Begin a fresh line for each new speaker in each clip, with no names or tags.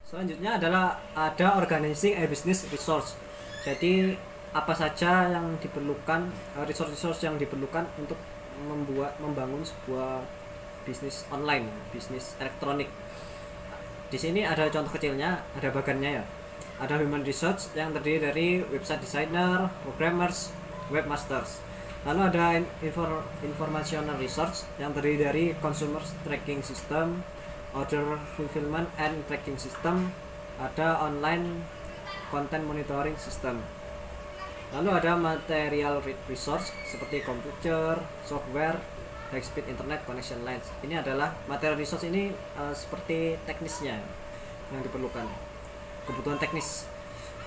Selanjutnya adalah ada organizing a business resource. Jadi apa saja yang diperlukan, resource-resource yang diperlukan untuk membangun sebuah bisnis online, bisnis elektronik. Di sini ada contoh kecilnya, ada bagannya ya. Ada human resource yang terdiri dari website designer, programmers, webmasters. Lalu ada informational resource yang terdiri dari consumer tracking system, order fulfillment and tracking system, ada online content monitoring system. Lalu ada material resource seperti komputer, software, high speed internet connection lines. Ini adalah material resource ini seperti teknisnya yang diperlukan, kebutuhan teknis.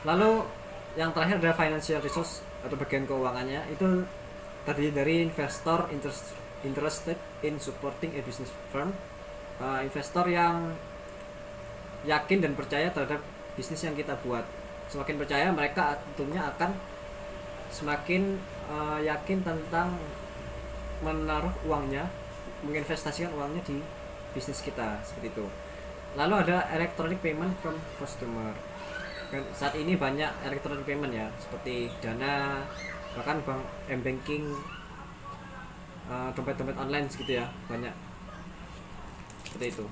Lalu yang terakhir adalah financial resource atau bagian keuangannya, itu terdiri dari investor interested in supporting a business firm, investor yang yakin dan percaya terhadap bisnis yang kita buat. Semakin percaya, mereka tentunya akan semakin yakin tentang menaruh uangnya, menginvestasikan uangnya di bisnis kita, seperti itu. Lalu ada electronic payment from customer. Saat ini banyak electronic payment ya, seperti Dana, bahkan bank m-banking, dompet-dompet online gitu ya, banyak seperti itu.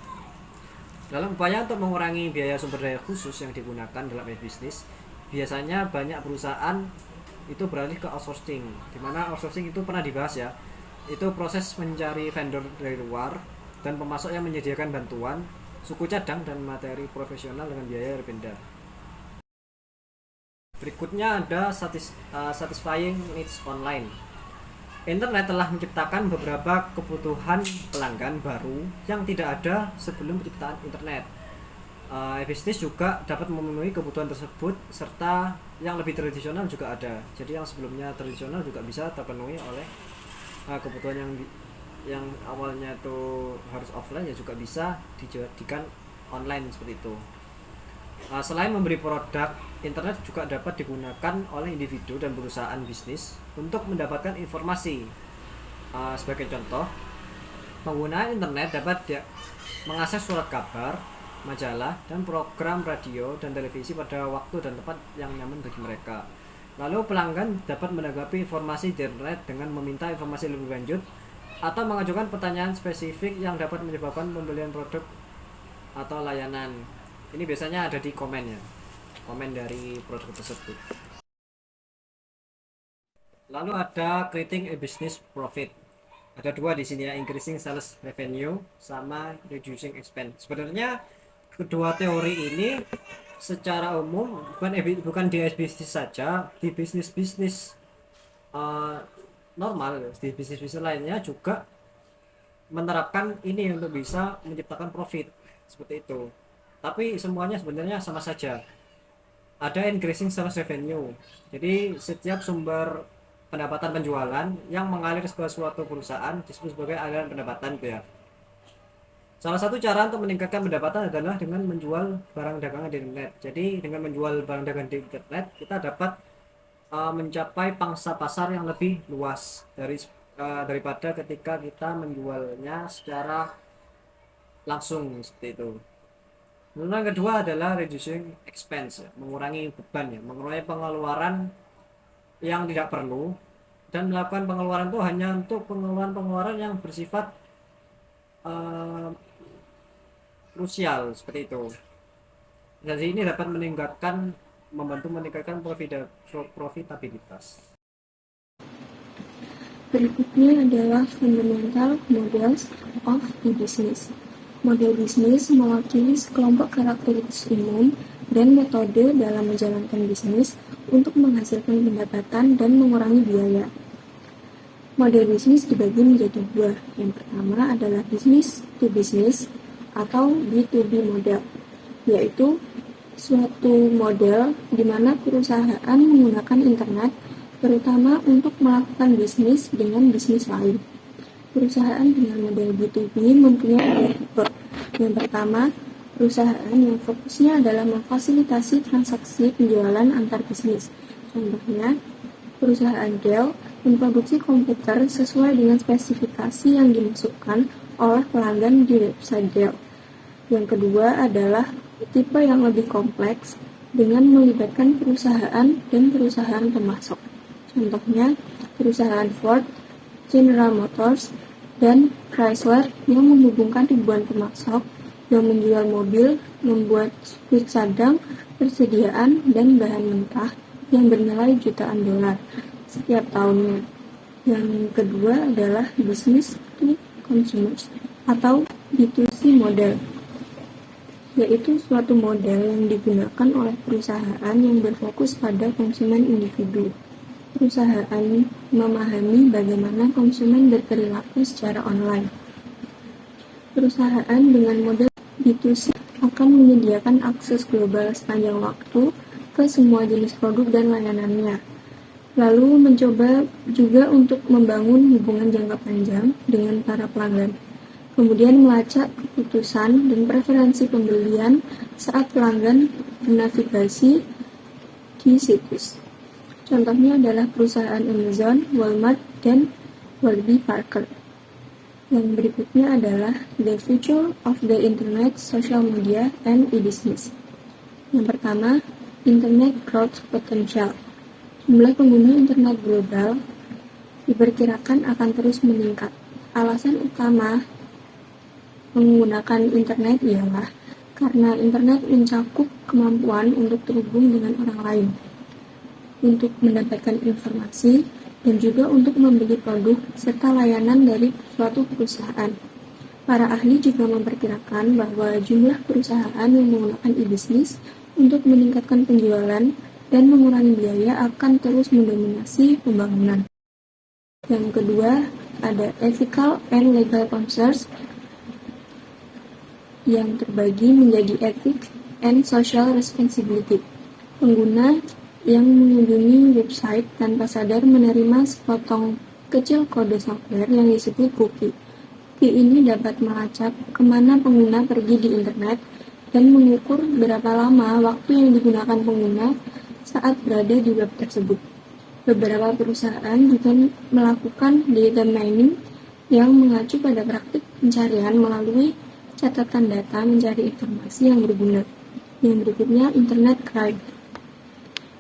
Dalam upaya untuk mengurangi biaya sumber daya khusus yang digunakan dalam bisnis, biasanya banyak perusahaan itu beralih ke outsourcing. Dimana outsourcing itu pernah dibahas ya, itu proses mencari vendor dari luar dan pemasok yang menyediakan bantuan, suku cadang dan materi profesional dengan biaya yang rendah. Berikutnya ada satisfying needs online. Internet telah menciptakan beberapa kebutuhan pelanggan baru yang tidak ada sebelum penciptaan internet. Bisnis juga dapat memenuhi kebutuhan tersebut, serta yang lebih tradisional juga ada. Jadi yang sebelumnya tradisional juga bisa terpenuhi oleh kebutuhan yang awalnya itu harus offline ya juga bisa dijadikan online seperti itu. Selain memberi produk, internet juga dapat digunakan oleh individu dan perusahaan bisnis untuk mendapatkan informasi. Sebagai contoh, penggunaan internet dapat mengakses surat kabar, majalah, dan program radio dan televisi pada waktu dan tempat yang nyaman bagi mereka. Lalu pelanggan dapat menanggapi informasi di internet dengan meminta informasi lebih lanjut atau mengajukan pertanyaan spesifik yang dapat menyebabkan pembelian produk atau layanan. Ini biasanya ada di komen ya, komen dari produk tersebut. Lalu ada creating a business profit. Ada dua di sini ya, increasing sales revenue sama reducing expense. Sebenarnya kedua teori ini secara umum bukan di bisnis saja, di bisnis normal, di bisnis lainnya juga menerapkan ini untuk bisa menciptakan profit seperti itu. Tapi semuanya sebenarnya sama saja. Ada increasing sales revenue. Jadi setiap sumber pendapatan penjualan yang mengalir ke suatu perusahaan disebut sebagai aliran pendapatan ya. Salah satu cara untuk meningkatkan pendapatan adalah dengan menjual barang dagangan di internet. Jadi dengan menjual barang dagangan di internet, kita dapat mencapai pangsa pasar yang lebih luas daripada ketika kita menjualnya secara langsung seperti itu. Lalu yang kedua adalah reducing expense, mengurangi beban ya, mengurangi pengeluaran yang tidak perlu dan melakukan pengeluaran itu hanya untuk pengeluaran yang bersifat krusial seperti itu. Jadi ini dapat membantu meningkatkan profitabilitas.
Berikutnya adalah fundamental models of the business. Model bisnis mewakili sekelompok karakteristik umum dan metode dalam menjalankan bisnis untuk menghasilkan pendapatan dan mengurangi biaya. Model bisnis dibagi menjadi dua. Yang pertama adalah business to business atau B2B model, yaitu suatu model di mana perusahaan menggunakan internet terutama untuk melakukan bisnis dengan bisnis lain. Perusahaan dengan model B2B mempunyai tipe. Yang pertama, perusahaan yang fokusnya adalah memfasilitasi transaksi penjualan antar bisnis. Contohnya, perusahaan Dell memproduksi komputer sesuai dengan spesifikasi yang dimasukkan oleh pelanggan di website Dell. Yang kedua adalah tipe yang lebih kompleks dengan melibatkan perusahaan dan perusahaan pemasok. Contohnya, perusahaan Ford, General Motors, dan Chrysler yang menghubungkan ribuan pemasok yang menjual mobil, membuat stud cadang, persediaan, dan bahan mentah yang bernilai jutaan dolar setiap tahunnya. Yang kedua adalah business to consumers atau B2C model, yaitu suatu model yang digunakan oleh perusahaan yang berfokus pada konsumen individu. Perusahaan memahami bagaimana konsumen berperilaku secara online. Perusahaan dengan model B2C akan menyediakan akses global sepanjang waktu ke semua jenis produk dan layanannya. Lalu mencoba juga untuk membangun hubungan jangka panjang dengan para pelanggan. Kemudian melacak keputusan dan preferensi pembelian saat pelanggan bernavigasi di situs. Contohnya adalah perusahaan Amazon, Walmart, dan Warby Parker. Yang berikutnya adalah The Future of the Internet, Social Media, and E-Business. Yang pertama, Internet Growth Potential. Jumlah pengguna internet global diperkirakan akan terus meningkat. Alasan utama menggunakan internet ialah karena internet mencakup kemampuan untuk terhubung dengan orang lain, untuk mendapatkan informasi, dan juga untuk membeli produk serta layanan dari suatu perusahaan. Para ahli juga memperkirakan bahwa jumlah perusahaan yang menggunakan e-business untuk meningkatkan penjualan dan mengurangi biaya akan terus mendominasi pembangunan. Yang kedua, ada ethical and legal concerns yang terbagi menjadi ethics and social responsibility. Pengguna yang mengunjungi website tanpa sadar menerima sepotong kecil kode software yang disebut cookie. Cookie ini dapat melacak kemana pengguna pergi di internet dan mengukur berapa lama waktu yang digunakan pengguna saat berada di web tersebut. Beberapa perusahaan juga melakukan data mining yang mengacu pada praktik pencarian melalui catatan data mencari informasi yang berguna. Yang berikutnya, Internet Crime.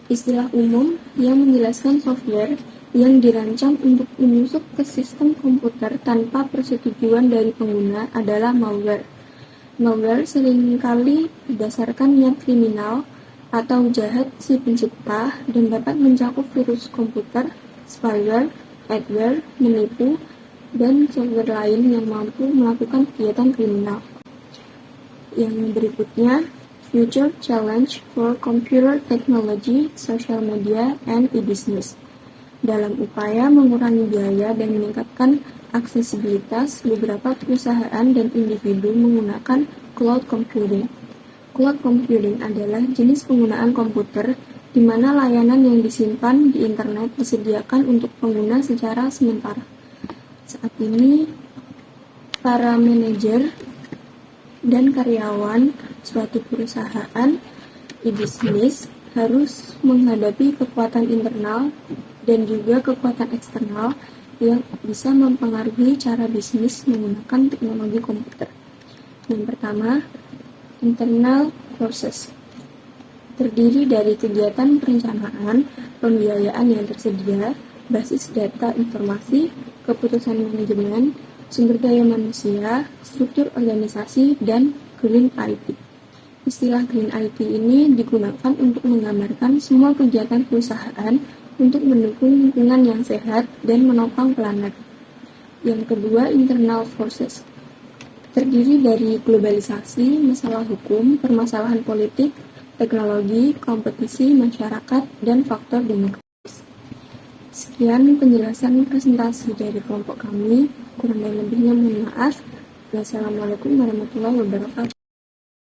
Istilah umum yang menjelaskan software yang dirancang untuk menyusup ke sistem komputer tanpa persetujuan dari pengguna adalah malware. Malware seringkali berdasarkan niat kriminal atau jahat si pencipta dan dapat mencakup virus komputer, spyware, adware, menipu, dan software lain yang mampu melakukan kegiatan kriminal. Yang berikutnya, Future Challenge for Computer Technology, Social Media, and E-Business. Dalam upaya mengurangi biaya dan meningkatkan aksesibilitas, beberapa perusahaan dan individu menggunakan cloud computing. Cloud computing adalah jenis penggunaan komputer di mana layanan yang disimpan di internet disediakan untuk pengguna secara sementara. Saat ini, para manajer dan karyawan suatu perusahaan e-business harus menghadapi kekuatan internal dan juga kekuatan eksternal yang bisa mempengaruhi cara bisnis menggunakan teknologi komputer. Yang pertama, internal forces. Terdiri dari kegiatan perencanaan, pembiayaan yang tersedia, basis data informasi, keputusan manajemen, sumber daya manusia, struktur organisasi, dan Green IT. Istilah Green IT ini digunakan untuk menggambarkan semua kegiatan perusahaan untuk mendukung lingkungan yang sehat dan menopang planet. Yang kedua, internal forces. Terdiri dari globalisasi, masalah hukum, permasalahan politik, teknologi, kompetisi, masyarakat, dan faktor demokratis. Sekian penjelasan presentasi dari kelompok kami. Kurang dan lebihnya mohon maaf. Wassalamualaikum warahmatullahi wabarakatuh.